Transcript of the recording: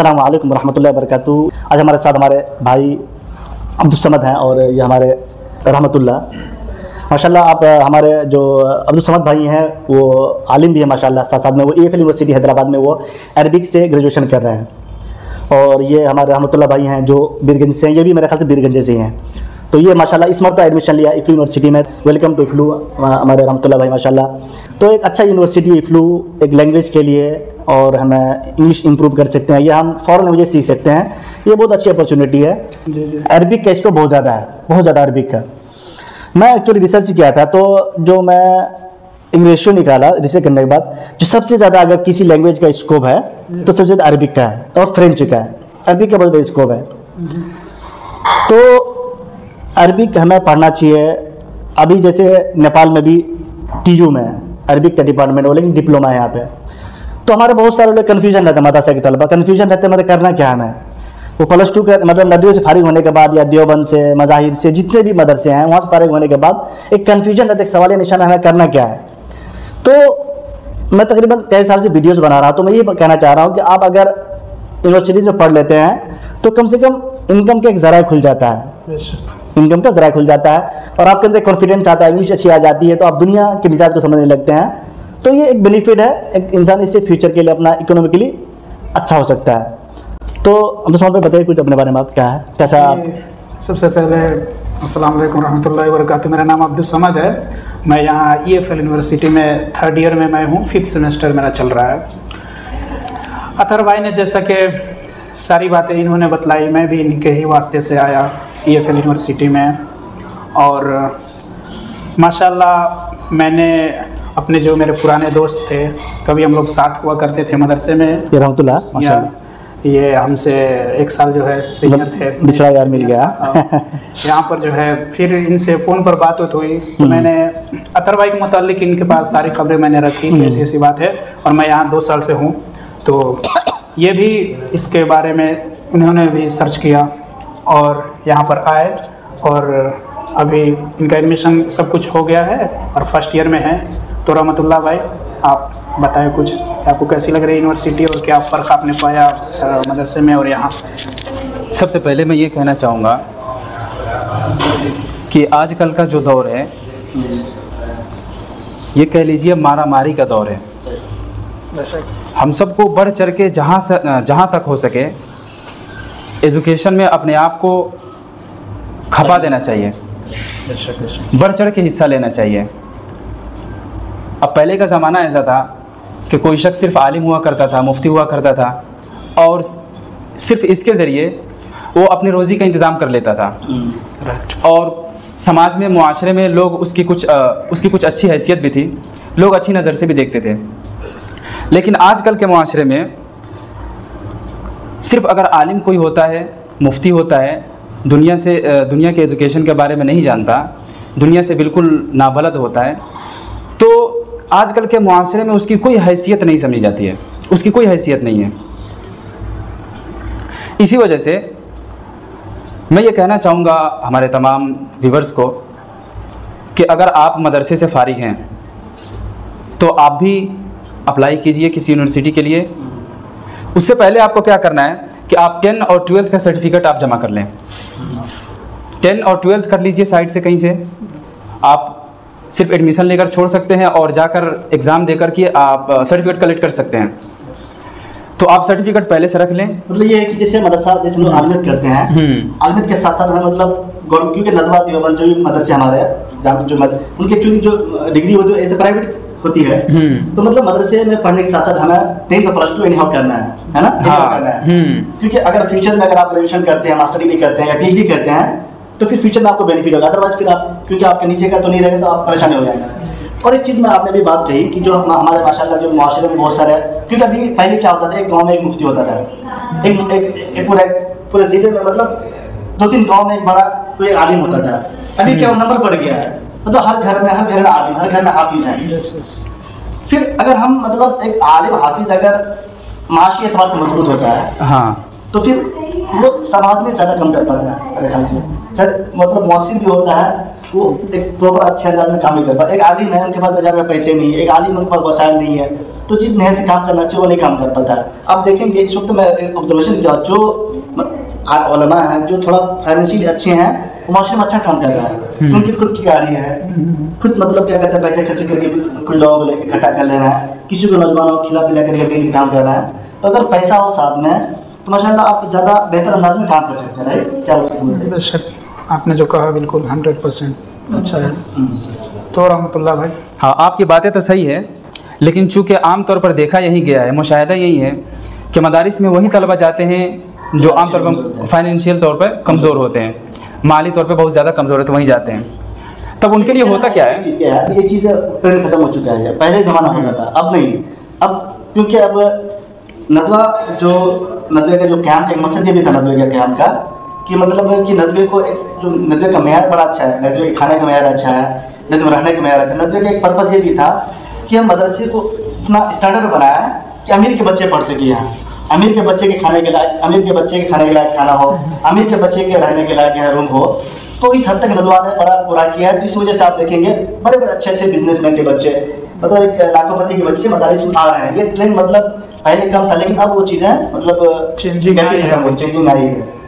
अस्सलाम वालेकुम रहमतुल्लाहि व बरकातुहू। आज हमारे साथ हमारे भाई अब्दुल समद हैं और ये हमारे रहमतुल्लाह। माशाल्लाह आप हमारे जो अब्दुल समद भाई हैं वो आलिम भी हैं माशाल्लाह, साथ साथ में वो EFL यूनिवर्सिटी हैदराबाद में वो अरबिक से ग्रेजुएशन कर रहे हैं। और ये हमारे रहमतुल्लाह भाई हैं जो बीरगंज से हैं, ये भी मेरे ख्याल से बीरगंज से ही हैं। तो ये माशाल्लाह इस मरतबा एडमिशन लिया इफ्लू यूनिवर्सिटी में। वेलकम टू इफ्लू हमारे रहमतुल्लाह भाई माशाल्लाह। तो एक अच्छा यूनिवर्सिटी इफ्लू, एक लैंग्वेज के लिए, और हमें इंग्लिश इंप्रूव कर सकते हैं, या हम फॉरेन लैंग्वेज सीख सकते हैं, ये बहुत अच्छी अपॉर्चुनिटी है। अरबिक का इसको बहुत ज़्यादा है, बहुत ज़्यादा अरबिक का। मैं एक्चुअली रिसर्च किया था, तो जो मैं इंग्लिशो निकाला रिसर्च करने के बाद, जो सबसे ज़्यादा अगर किसी लैंग्वेज का स्कोप है तो सबसे ज़्यादा अरबिक का है और फ्रेंच का है। अरबिक का बहुत ज़्यादा स्कोप है, तो अरबिक हमें पढ़ना चाहिए। अभी जैसे नेपाल में भी TU में अरबिक का डिपार्टमेंट हो, लेकिन डिप्लोमा है यहाँ पे। तो हमारे बहुत सारे लोग कन्फ्यूजन रहता है, मदरसा के तलबा कन्फ्यूजन रहते हैं मतलब करना क्या हमें। वो +2 का मतलब नदियों से फारिग होने के बाद, या देवबंद से, मज़ाहिर से, जितने भी मदरसे हैं वहाँ से फारिग होने के बाद एक कन्फ्यूजन रहता है, एक सवाल निशान हमें करना क्या है। तो मैं तकरीबन कई साल से वीडियोस बना रहा हूँ, तो मैं ये कहना चाह रहा हूँ कि आप अगर यूनिवर्सिटीज़ में पढ़ लेते हैं तो कम से कम इनकम का एक ज़राया खुल जाता है, इनकम का ज़राया खुल जाता है, और आपके अंदर कॉन्फिडेंस आता है, इंग्लिश अच्छी आ जाती है, तो आप दुनिया के मिजाज को समझने लगते हैं। तो ये एक बेनिफिट है, एक इंसान इससे फ्यूचर के लिए, अपना इकोनॉमिकली अच्छा हो सकता है। तो हम तो समझ में बताइए कुछ अपने बारे में, आप क्या है, कैसा आप। सबसे पहले अस्सलाम वालेकुम रहमतुल्लाहि व बरकातुहू। मेरा नाम अब्दुल समद है। मैं यहाँ EFL यूनिवर्सिटी में 3rd ईयर में मैं हूँ, 5th सेमेस्टर मेरा चल रहा है। अतर भाई ने जैसा कि सारी बातें इन्होंने बतलाई, मैं भी इनके ही वास्ते से आया EFL यूनिवर्सिटी में। और माशाल्लाह मैंने अपने जो मेरे पुराने दोस्त थे, कभी हम लोग साथ हुआ करते थे मदरसे में, ये रहमतुल्लाह माशाल्लाह, ये हमसे 1 साल जो है सीनियर थे, बिछड़ा यार मिल गया। यहाँ पर जो है फिर इनसे फ़ोन पर बात हुई, तो मैंने अतर भाई के मुतालिक इनके पास सारी खबरें मैंने रखी कि ऐसी ऐसी बात है, और मैं यहाँ 2 साल से हूँ। तो ये भी इसके बारे में उन्होंने भी सर्च किया और यहाँ पर आए, और अभी इनका एडमिशन सब कुछ हो गया है और 1st ईयर में है। तो रहमतुल्लाह भाई आप बताएं कुछ, आपको कैसी लग रही है यूनिवर्सिटी, और क्या फ़र्क आपने पाया मदरसे में और यहाँ। सबसे पहले मैं ये कहना चाहूँगा कि आजकल का जो दौर है, ये कह लीजिए मारामारी का दौर है। हम सबको बढ़ चढ़ के जहाँ तक हो सके एजुकेशन में अपने आप को खपा देना चाहिए, बढ़ चढ़ के हिस्सा लेना चाहिए। अब पहले का ज़माना ऐसा था कि कोई शख्स सिर्फ आलिम हुआ करता था, मुफ्ती हुआ करता था, और सिर्फ इसके ज़रिए वो अपनी रोज़ी का इंतज़ाम कर लेता था, और समाज में, मुआशरे में लोग उसकी कुछ अच्छी हैसियत भी थी, लोग अच्छी नज़र से भी देखते थे। लेकिन आजकल के मुआशरे में सिर्फ अगर आलिम कोई होता है, मुफ्ती होता है, दुनिया के एजुकेशन के बारे में नहीं जानता, दुनिया से बिल्कुल नाबलद होता है, तो आजकल के मुआशरे में उसकी कोई हैसियत नहीं समझी जाती है, उसकी कोई हैसियत नहीं है। इसी वजह से मैं ये कहना चाहूँगा हमारे तमाम व्यूवर्स को कि अगर आप मदरसे से फारिग हैं तो आप भी अप्लाई कीजिए किसी यूनिवर्सिटी के लिए। उससे पहले आपको क्या करना है कि आप 10 और 12th का सर्टिफिकेट आप जमा कर लें। 10 और 12th कर लीजिए साइड से, कहीं से आप सिर्फ एडमिशन लेकर छोड़ सकते हैं, और जाकर एग्ज़ाम देकर के आप सर्टिफिकेट कलेक्ट कर सकते हैं। तो आप सर्टिफिकेट पहले से रख लें। मतलब ये है कि जैसे मदरसा, जैसे हम लोग आलिमियत करते हैं, आलिमियत के साथ साथ हमें मतलब गवर्नमेंट, क्योंकि नदवा देवबंद जो मदरसे हमारे उनकी एक्चुअली जो डिग्री होती है ऐसे प्राइवेट होती है, तो मतलब मदरसे में पढ़ने के साथ साथ हमें 10 का +2 एनीहाउ करना है ना, करना है। क्योंकि अगर फ्यूचर में अगर आप ग्रेजुएशन करते हैं, मास्टर डिग्री करते हैं या PhD करते हैं, तो फिर फ्यूचर में आपको बेनिफिट होगा। अदरवाइज फिर आप, क्योंकि आपके नीचे का तो नहीं रहेगा, तो आप परेशानी हो जाएंगे। और एक चीज़ में आपने भी बात कही कि जो हमारे माशाल्लाह जो मुआशरे में बहुत सारे, क्योंकि अभी पहले क्या होता था, एक गांव में एक मुफ्ती होता था, एक पूरे ज़िले में मतलब 2-3 गांव में एक बड़ा कोई आलिम होता था। अभी क्या नंबर बढ़ गया है, मतलब हर घर में आलिम, हर घर में हाफिज़ हैं। फिर अगर हम मतलब एक आलिम हाफिज़ अगर माशी एतबार से मजबूत होता है, हाँ, तो फिर वो समाज में ज़्यादा कम कर पाता है मेरे ख्याल से। सर मतलब मौसम भी होता है, वो एक प्रॉपर अच्छे अंदाज में काम नहीं कर पाता। एक आलिम है, उनके पास बाजार में पैसे नहीं है, एक आलिम उनके पास वसाइल नहीं है, तो जिस नहर से काम करना चाहिए वो नहीं काम कर पाता है। आप देखेंगे इस वक्त मैं ऑब्जर्वेशन किया, जो उलमा हैं जो थोड़ा फाइनेंशियली अच्छे हैं वो माशरे में अच्छा काम कर रहा है, उनकी खुद की गाड़ी है, खुद मतलब क्या कहते हैं पैसे खर्च करके कुछ लोगों को लेकर इकट्ठा कर लेना है, किसी को नौजवानों को खिला पिला करके दिन काम कर रहा है। तो अगर पैसा हो साथ में तो माशाल्लाह आप ज़्यादा बेहतर अंदाज में काम कर सकते हैं, राइट? क्या बेशक आपने जो कहा बिल्कुल 100% अच्छा है। तो रहमतुल्लाह भाई, हाँ आपकी बातें तो सही है, लेकिन चूँकि आम तौर पर देखा यही गया है, मुशाहिदा यही है कि मदारिस में वही तलबा जाते हैं जो आम तौर पर फाइनेंशियल तौर पर कमज़ोर होते हैं, माली तौर पर बहुत ज़्यादा कमज़ोर है, तो वहीं जाते हैं। तब उनके लिए होता क्या है? चीज़ क्या है, ये चीज़ ट्रेंड खत्म हो चुका है। पहले ज़माना होता था, अब नहीं। अब क्योंकि अब नदवा का जो कैंप, एक मकसद ये भी था नदवे के कैंप का कि मतलब कि नदवे को एक जो नदवे का मेयार बड़ा अच्छा है, नदवे के खाने का मेयार अच्छा है, नदवे में रहने का मेयार अच्छा है। नदवे का एक पर्पज़ ये भी था कि हम मदरसे को इतना स्टैंडर्ड बनाया है कि अमीर के बच्चे पढ़ सके यहाँ, अमीर के बच्चे के खाने के लायक, अमीर के बच्चे के खाने के लायक खाना हो, अमीर के बच्चे के रहने के लायक यहाँ रूम हो। तो इस हद तक नदवा ने बड़ा पूरा किया है। तो इस वजह से आप देखेंगे बड़े बड़े अच्छे बिजनेसमैन के बच्चे, मतलब लाखोपति के बच्चे मदारिस में आ रहे हैं। ये ट्रेंड मतलब पहले कम था, लेकिन अब वो चीज़ें मतलब चेंजिंग आई है। चेंजिंग आई है।